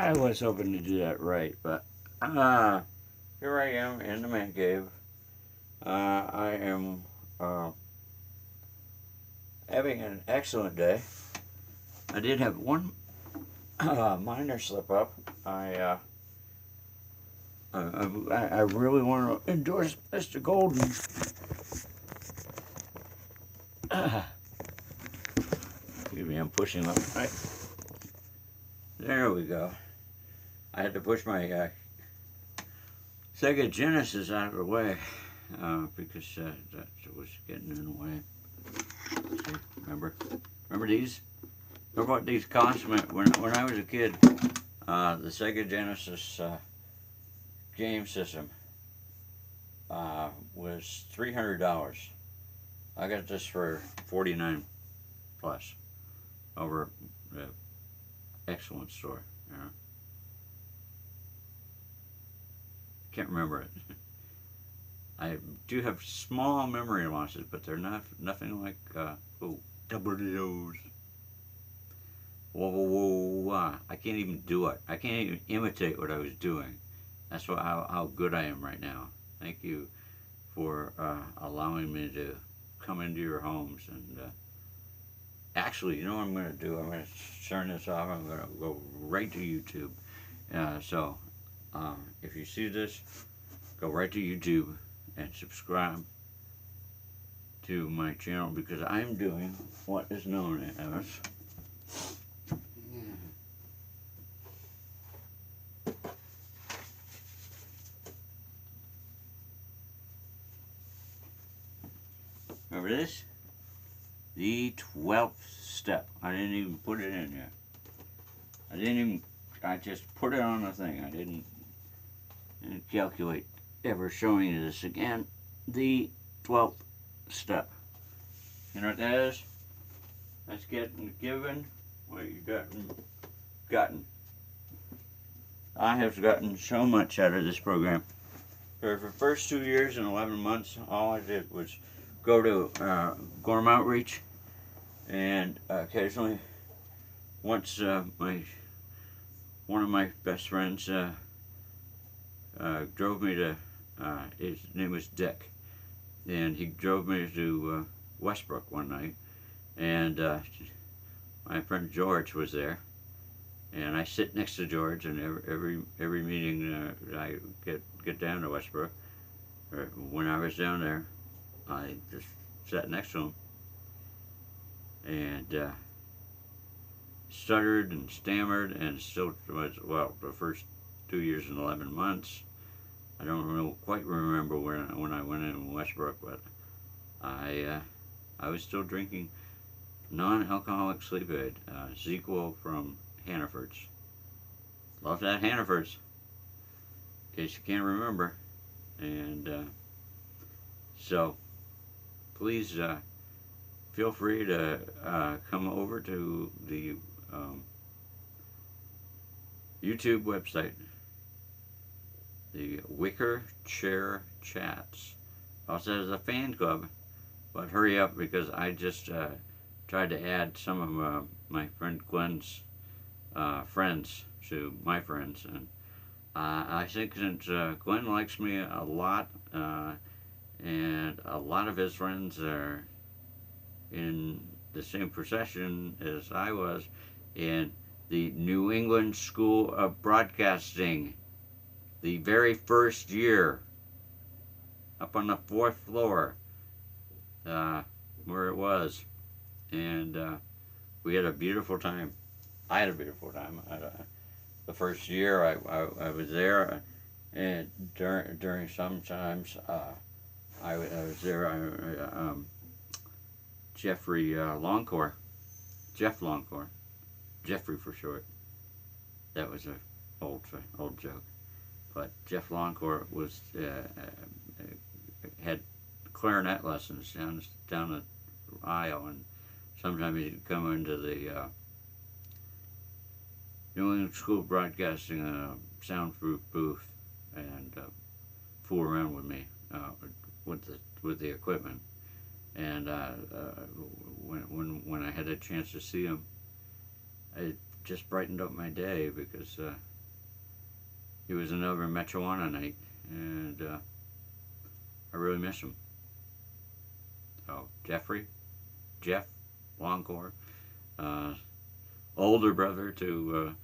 I was hoping to do that right, but here I am in the man cave. I am having an excellent day. I did have one minor slip up. I really want to endorse Mr. Golden. Excuse me, I'm pushing up. Right. There we go. I had to push my Sega Genesis out of the way because that was getting in the way. See, remember these? Remember what these cost me when I was a kid? The Sega Genesis game system was $300. I got this for $49 plus over the excellent store. You know? Can't remember it. I do have small memory losses, but they're nothing like double those. Whoa, whoa, whoa! I can't even do it. I can't even imitate what I was doing. That's how good I am right now. Thank you for allowing me to come into your homes and actually, you know what I'm going to do? I'm going to turn this off. I'm going to go right to YouTube. So if you see this, go right to YouTube and subscribe to my channel because I'm doing what is known as remember this? The 12th step. I didn't even put it in yet. I just put it on the thing. I didn't calculate ever showing you this again. The 12th step. You know what that is? That's getting given what you gotten. I have gotten so much out of this program. For the first 2 years and 11 months, all I did was go to Gorham Outreach, and occasionally, once one of my best friends drove me to, his name was Dick, and he drove me to Westbrook one night, and my friend George was there, and I sit next to George, and every meeting I get down to Westbrook, or when I was down there, I just sat next to him and stuttered and stammered and still was, well, the first 2 years and 11 months. I don't quite remember when I went in Westbrook, but I was still drinking non-alcoholic sleep aid, ZzzQuil from Hannaford's. Love that Hannaford's, in case you can't remember. And so please feel free to come over to the YouTube website, the Wicker Chair Chats. Also has a fan club, but hurry up because I just tried to add some of my friend Glenn's friends to my friends, and I think since Glenn likes me a lot, and a lot of his friends are in the same profession as I was in the New England School of Broadcasting, the very first year, up on the 4th floor, where it was, and we had a beautiful time. I had a beautiful time. The first year I was there, and during some times I was there. Jeffrey Longcore, Jeff Longcore, Jeffrey for short. That was an old joke. But Jeff Longcore was had clarinet lessons down the aisle, and sometimes he'd come into the New England School of Broadcasting soundproof booth and fool around with me with the equipment. And when I had a chance to see him, it just brightened up my day because he was another Metro-One-Night, and I really miss him. So Jeff Longcore, older brother to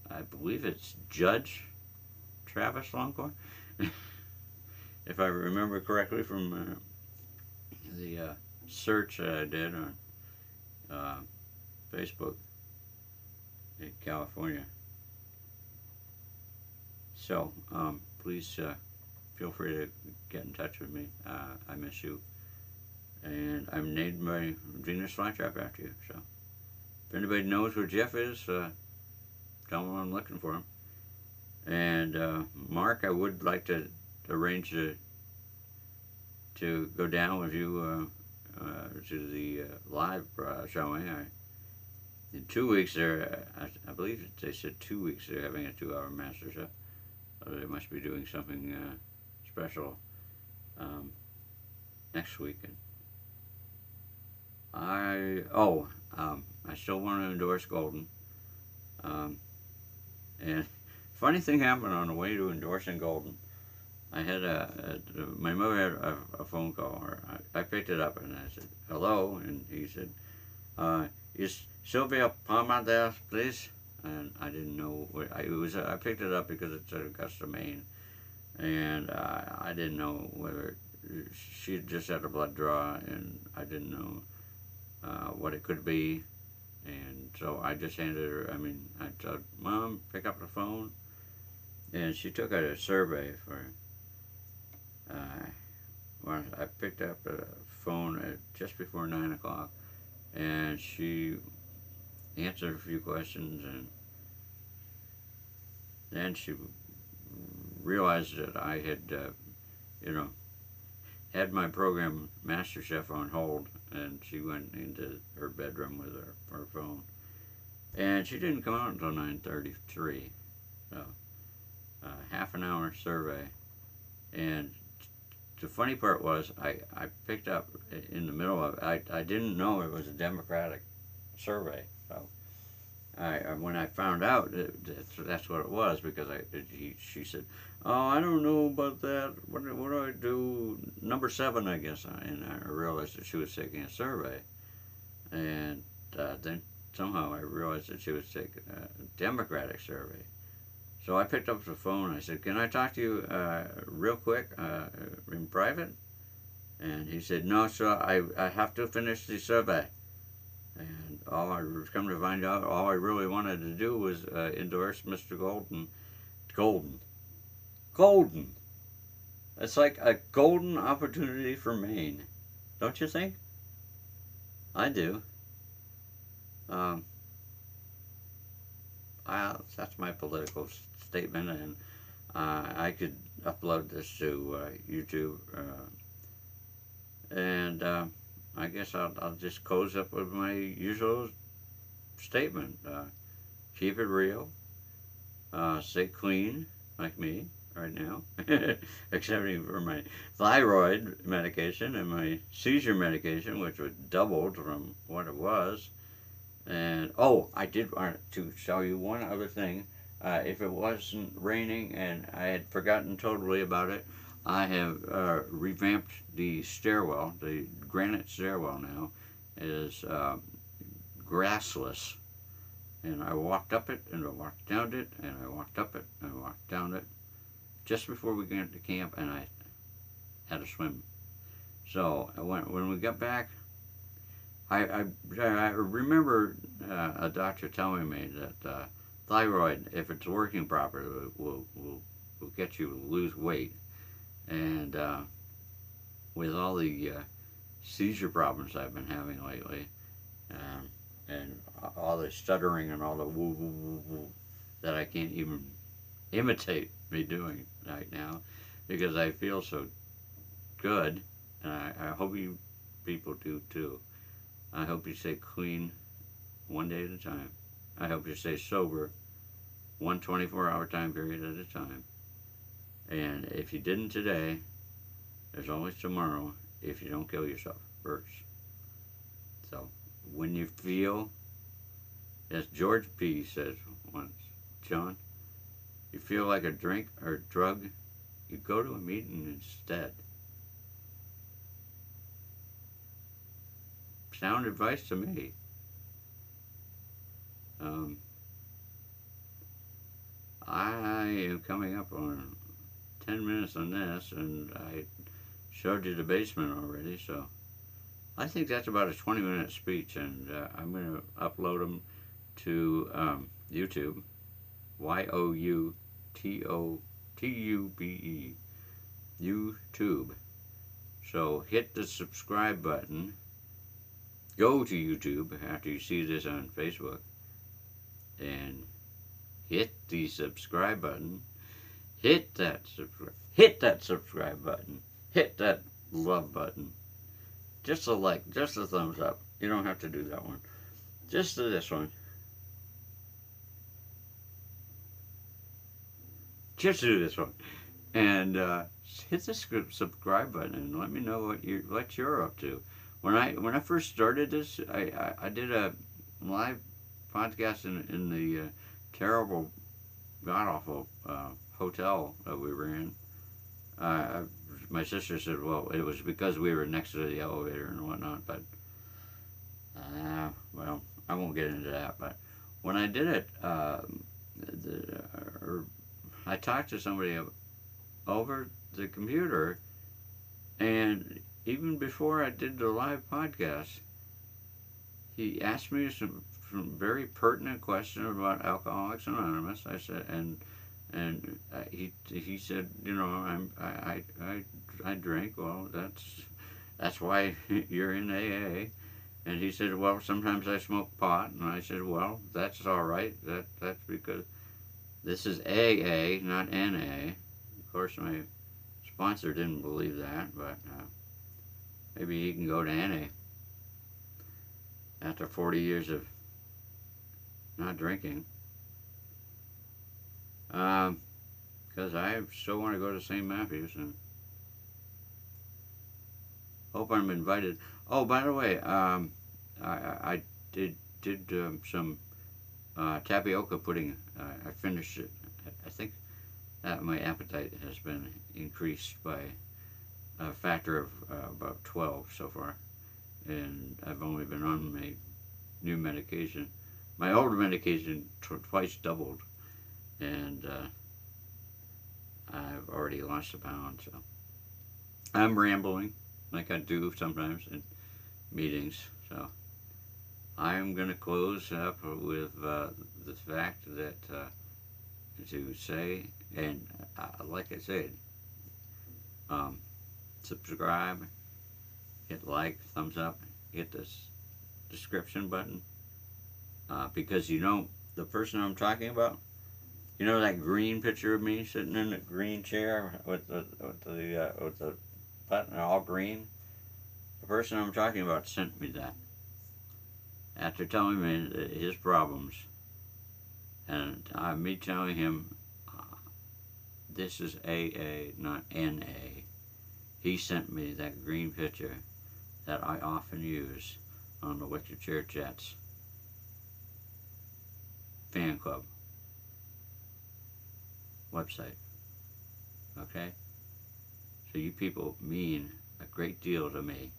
I believe it's Judge Travis Longcore, if I remember correctly from the search that I did on Facebook in California. So please feel free to get in touch with me. I miss you. And I'm named my Venus flytrap after you. So if anybody knows where Jeff is, tell him I'm looking for him. And Mark, I would like to arrange to go down with you to the live showing. In 2 weeks, I believe they said 2 weeks they're having a 2-hour master show. So they must be doing something special next weekend. I still want to endorse Golden. And funny thing happened on the way to endorsing Golden. I had my mother had a phone call. I picked it up and I said, hello, and he said, is Sylvia Palmer there, please? And I didn't know what it was. I picked it up because it said Augusta, Maine, and I didn't know whether she just had a blood draw, and I didn't know what it could be, and so I just handed her. I told Mom, pick up the phone, and she took out a survey for. Well, I picked up the phone at just before 9 o'clock, and she answered a few questions, and then she realized that I had, had my program MasterChef on hold, and she went into her bedroom with her phone. And she didn't come out until 9:33, so half an hour survey. And the funny part was I picked up in the middle of it. I didn't know it was a Democratic survey, so when I found out that's what it was, because she said, oh, I don't know about that, what do I do, number 7 I guess, and I realized that she was taking a survey, and then somehow I realized that she was taking a Democratic survey. So I picked up the phone. I said, can I talk to you real quick in private? And he said, no, sir, I have to finish the survey. And all I was coming to find out, all I really wanted to do was endorse Mr. Golden. Golden. It's like a golden opportunity for Maine. Don't you think? I do. That's my political statement, and I could upload this to YouTube, and I guess I'll just close up with my usual statement. Keep it real. Stay clean, like me right now, except for my thyroid medication and my seizure medication, which was doubled from what it was. And I did want to tell you one other thing. If it wasn't raining and I had forgotten totally about it, I have revamped the stairwell. The granite stairwell now is grassless. And I walked up it, and I walked down it, and I walked up it, and I walked down it, just before we got to camp, and I had to swim. So when we got back, I remember a doctor telling me that thyroid, if it's working properly, will get you to lose weight. And with all the seizure problems I've been having lately, and all the stuttering and all the woo woo woo woo that I can't even imitate me doing right now, because I feel so good, and I hope you people do too. I hope you stay clean one day at a time. I hope you stay sober 1 24-hour time period at a time. And if you didn't today, there's always tomorrow if you don't kill yourself first. So when you feel, as George P. says once, John, you feel like a drink or drug, you go to a meeting instead. Sound advice to me. I am coming up on 10 minutes on this, and I showed you the basement already, so I think that's about a 20-minute speech, and I'm going to upload them to YouTube, YOUTUBE, YouTube. So hit the subscribe button. Go to YouTube after you see this on Facebook, and hit the subscribe button. Hit that subscribe button. Hit that love button. Just a like, just a thumbs up. You don't have to do that one. Just do this one. Just do this one. And hit the subscribe button and let me know what you're up to. When I first started this, I did a live podcast in the terrible, god awful hotel that we were in. My sister said, well, it was because we were next to the elevator and whatnot, but well, I won't get into that. But when I did it, I talked to somebody over the computer, and even before I did the live podcast, he asked me some very pertinent questions about Alcoholics Anonymous. I said, and he said, you know, I drink. Well, that's why you're in AA. And he said, well, sometimes I smoke pot. And I said, well, that's all right. That's because this is AA, not NA. Of course, my sponsor didn't believe that, but maybe he can go to NA after 40 years of not drinking. Because I still want to go to St. Matthew's, and hope I'm invited. Oh, by the way, I did some tapioca pudding. I finished it. I think that my appetite has been increased by a factor of about 12 so far, and I've only been on my new medication. My old medication twice doubled, and I've already lost a pound, so I'm rambling like I do sometimes in meetings. So I'm going to close up with the fact that to say, and like I said, subscribe, hit like, thumbs up, hit this description button, because you know the person I'm talking about, you know that green picture of me sitting in the green chair with the button all green? The person I'm talking about sent me that after telling me his problems, and me telling him this is AA, not NA. He sent me that green picture that I often use on the Wicked Chair Chats fan club website. Okay? So you people mean a great deal to me,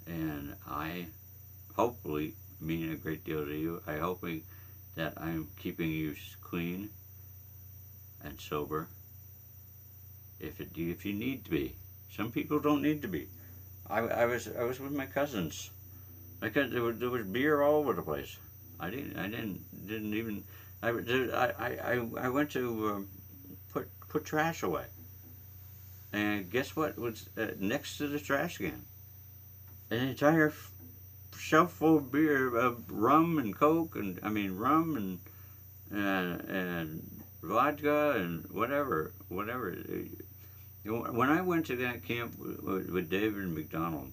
and I hopefully mean a great deal to you. I hope that I'm keeping you clean and sober. If you need to be. Some people don't need to be. I was with my cousins. There was beer all over the place. I didn't even. I went to put trash away, and guess what was next to the trash can? An entire shelf full of beer, of rum and coke, and rum and vodka and whatever. When I went to that camp with David McDonald,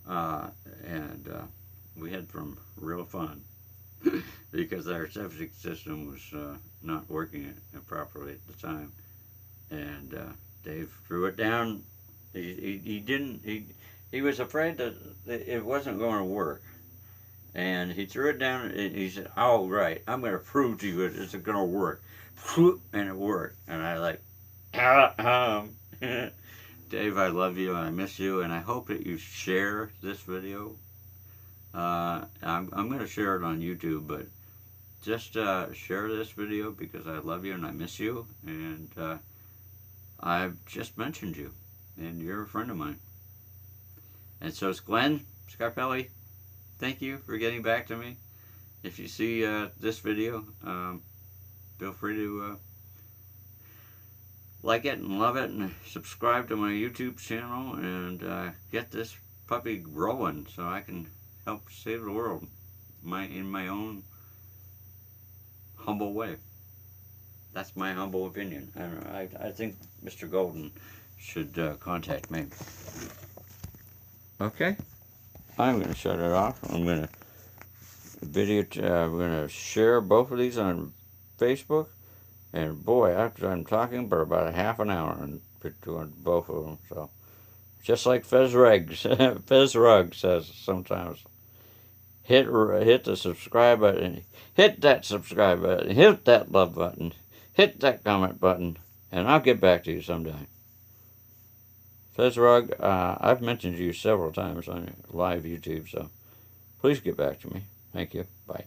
and we had some real fun because our septic system was not working properly at the time, and Dave threw it down. He was afraid that it wasn't going to work, And he threw it down, and he said, "Oh, right, I'm going to prove to you it's going to work." And it worked. And I like, Dave, I love you, and I miss you, and I hope that you share this video. I'm going to share it on YouTube, but just share this video because I love you and I miss you, and I've just mentioned you, and you're a friend of mine. And so it's Glenn Scarpelli. Thank you for getting back to me. If you see this video, feel free to like it and love it and subscribe to my YouTube channel and get this puppy rolling so I can help save the world in my own humble way. That's my humble opinion. I don't know. I think Mr. Golden should contact me. Okay, I'm going to shut it off. I'm going to we're going to share both of these on Facebook. And boy, after I'm talking for about a half an hour and doing both of them, so just like Fez Rug says sometimes, hit the subscribe button, hit that subscribe button, hit that love button, hit that comment button, and I'll get back to you sometime. Fez Rug, I've mentioned you several times on live YouTube, so please get back to me. Thank you. Bye.